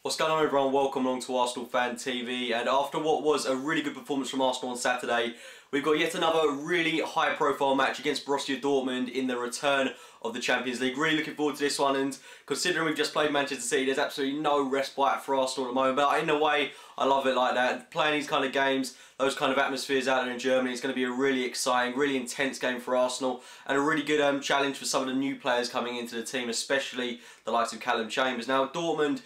What's going on, everyone? Welcome along to Arsenal Fan TV. And after what was a really good performance from Arsenal on Saturday, we've got yet another really high profile match against Borussia Dortmund in the return of the Champions League. Really looking forward to this one, and considering we've just played Manchester City, there's absolutely no respite for Arsenal at the moment. But in a way, I love it like that. Playing these kind of games, those kind of atmospheres out there in Germany, it's going to be a really exciting, really intense game for Arsenal, and a really good challenge for some of the new players coming into the team, especially the likes of Callum Chambers. Now, Dortmund,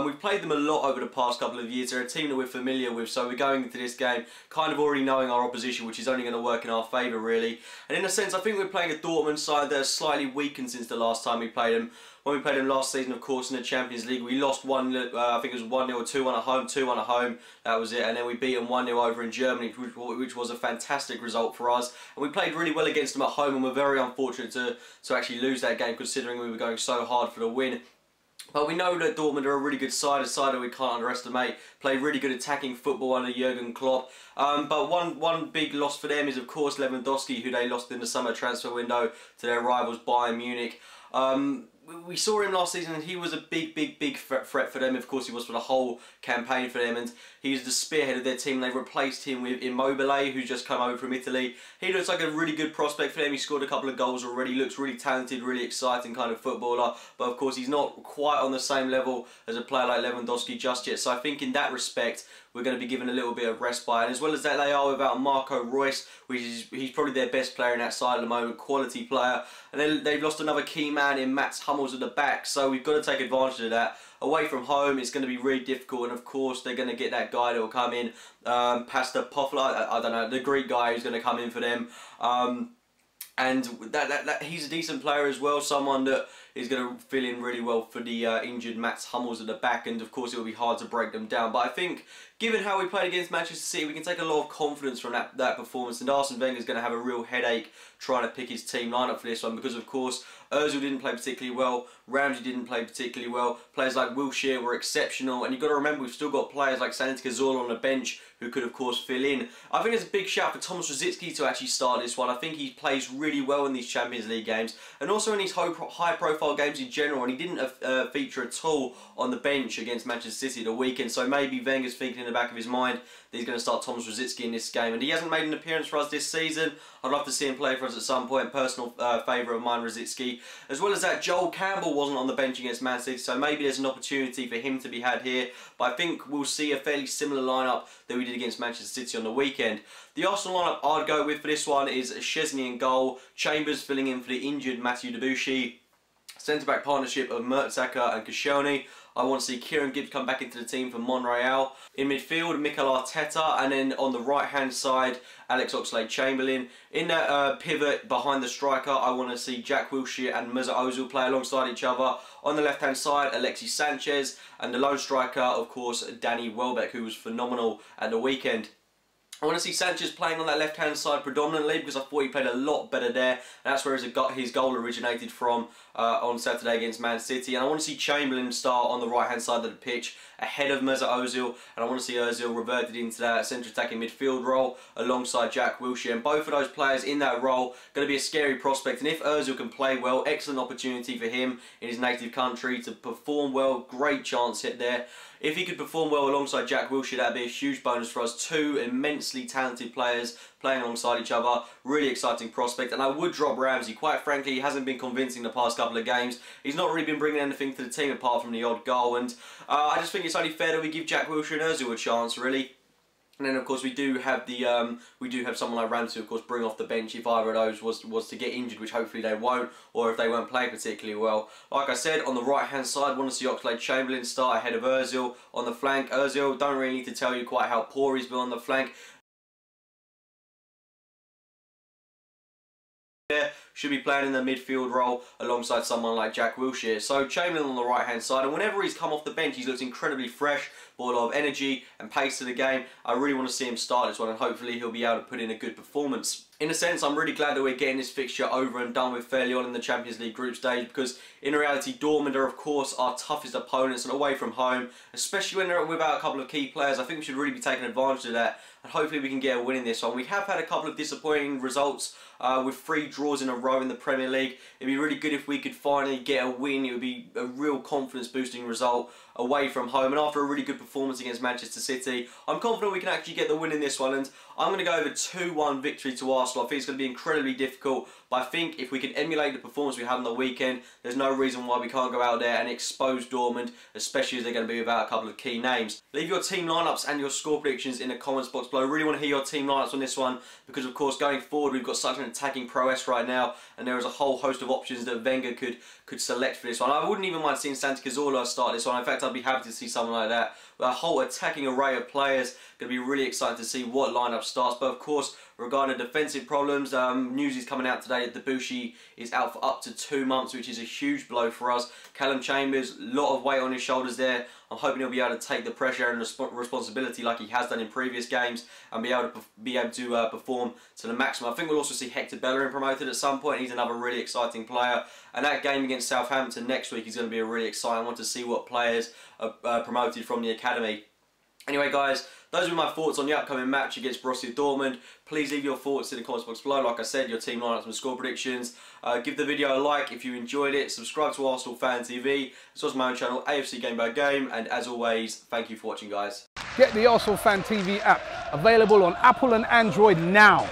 we've played them a lot over the past couple of years. They're a team that we're familiar with, so we're going into this game kind of already knowing our opposition, which is only going to work in our favour, really. And in a sense, I think we're playing a Dortmund side that are slightly weakened since the last time we played them. When we played them last season, of course, in the Champions League, we lost I think it was 1-0 or 2-1 at home, 2-1 at home, that was it, and then we beat them 1-0 over in Germany, which was a fantastic result for us. And we played really well against them at home, and we're very unfortunate to actually lose that game, considering we were going so hard for the win. But we know that Dortmund are a really good side, a side that we can't underestimate, play really good attacking football under Jurgen Klopp. But one big loss for them is, of course, Lewandowski, who they lost in the summer transfer window to their rivals Bayern Munich. We saw him last season, and he was a big threat for them. Of course, he was for the whole campaign for them, and he's the spearhead of their team. They replaced him with Immobile, who's just come over from Italy. He looks like a really good prospect for them. He scored a couple of goals already, looks really talented, really exciting kind of footballer. But of course, he's not quite on the same level as a player like Lewandowski just yet. So I think in that respect, we're going to be given a little bit of respite. And as well as that, they are without Marco Reus, he's probably their best player in that side at the moment, quality player. And then they've lost another key man in Mats Hummels at the back, so we've got to take advantage of that. Away from home, it's going to be really difficult, and of course, they're going to get that guy that will come in, Pasta Pofla, I don't know, the Greek guy who's going to come in for them. And he's a decent player as well, someone that is going to fill in really well for the injured Mats Hummels at the back, and of course it will be hard to break them down. But I think, given how we played against Manchester City, we can take a lot of confidence from that performance, and Arsene Wenger is going to have a real headache trying to pick his team lineup for this one, because of course Ozil didn't play particularly well, Ramsey didn't play particularly well, players like Wilshere were exceptional, and you've got to remember we've still got players like Santi Cazorla on the bench who could of course fill in. I think there's a big shout for Thomas Rosicky to actually start this one. I think he plays really well in these Champions League games, and also in these high profile games in general, and he didn't feature at all on the bench against Manchester City the weekend, so maybe Wenger's thinking in the back of his mind that he's going to start Thomas Rosicky in this game, and he hasn't made an appearance for us this season. I'd love to see him play for us at some point, personal favourite of mine, Rosicky. As well as that, Joel Campbell wasn't on the bench against Man City, so maybe there's an opportunity for him to be had here, but I think we'll see a fairly similar lineup that we did against Manchester City on the weekend. The Arsenal lineup I'd go with for this one is Szczesny in goal, Chambers filling in for the injured Matthew Debuchy, centre-back partnership of Mertesacker and Koscielny. I want to see Kieran Gibbs come back into the team for Monreal. In midfield, Mikel Arteta, and then on the right-hand side, Alex Oxlade-Chamberlain. In that pivot behind the striker, I want to see Jack Wilshere and Mesut Ozil play alongside each other. On the left-hand side, Alexis Sanchez, and the lone striker, of course, Danny Welbeck, who was phenomenal at the weekend. I want to see Sanchez playing on that left-hand side predominantly, because I thought he played a lot better there, and that's where his goal originated from on Saturday against Man City. And I want to see Chamberlain start on the right-hand side of the pitch ahead of Mesut Ozil, and I want to see Ozil reverted into that centre-attacking midfield role alongside Jack Wilshere. And both of those players in that role going to be a scary prospect, and if Ozil can play well, excellent opportunity for him in his native country to perform well. Great chance hit there. If he could perform well alongside Jack Wilshere, that'd be a huge bonus for us. Two immensely talented players playing alongside each other. Really exciting prospect. And I would drop Ramsey. Quite frankly, he hasn't been convincing the past couple of games. He's not really been bringing anything to the team apart from the odd goal. And I just think it's only fair that we give Jack Wilshere and Ozil a chance, really. And then, of course, we do have someone like Ramsey, of course, bring off the bench if either of those was to get injured, which hopefully they won't, or if they won't play particularly well. Like I said, on the right-hand side, I want to see Oxlade-Chamberlain start ahead of Ozil on the flank. Ozil, don't really need to tell you quite how poor he's been on the flank. Should be playing in the midfield role alongside someone like Jack Wilshere. So Chamberlain on the right hand side, and whenever he's come off the bench, he's looked incredibly fresh, brought a lot of energy and pace to the game. I really want to see him start this one, and hopefully he'll be able to put in a good performance. In a sense, I'm really glad that we're getting this fixture over and done with fairly on in the Champions League group stage, because in reality, Dortmund are of course our toughest opponents and away from home, especially when they're without a couple of key players. I think we should really be taking advantage of that, and hopefully we can get a win in this one. We have had a couple of disappointing results with 3 draws in a row in the Premier League. It'd be really good if we could finally get a win. It would be a real confidence boosting result away from home, and after a really good performance against Manchester City, I'm confident we can actually get the win in this one, and I'm going to go over 2-1 victory to Arsenal. I think it's going to be incredibly difficult, but I think if we can emulate the performance we had on the weekend, there's no reason why we can't go out there and expose Dortmund, especially as they're going to be without a couple of key names. Leave your team lineups and your score predictions in the comments box below. I really want to hear your team lineups on this one, because of course going forward we've got such an attacking prowess right now, and there is a whole host of options that Wenger could select for this one. I wouldn't even mind seeing Santi Cazorla start this one. In fact, I'd be happy to see something like that. With a whole attacking array of players, going to be really excited to see what lineup starts. But of course, regarding defensive problems, news is coming out today that Debuchy is out for up to 2 months, which is a huge blow for us. Callum Chambers, a lot of weight on his shoulders there. I'm hoping he'll be able to take the pressure and responsibility like he has done in previous games, and be able to perform to the maximum. I think we'll also see Hector Bellerin promoted at some point. He's another really exciting player, and that game against Southampton next week is going to be a really exciting one to see what players are promoted from the academy. Anyway guys, those are my thoughts on the upcoming match against Borussia Dortmund. Please leave your thoughts in the comments box below. Like I said, your team lineups and score predictions. Give the video a like if you enjoyed it. Subscribe to Arsenal Fan TV, as well as my own channel, AFC Game by Game. And as always, thank you for watching, guys. Get the Arsenal Fan TV app, available on Apple and Android now.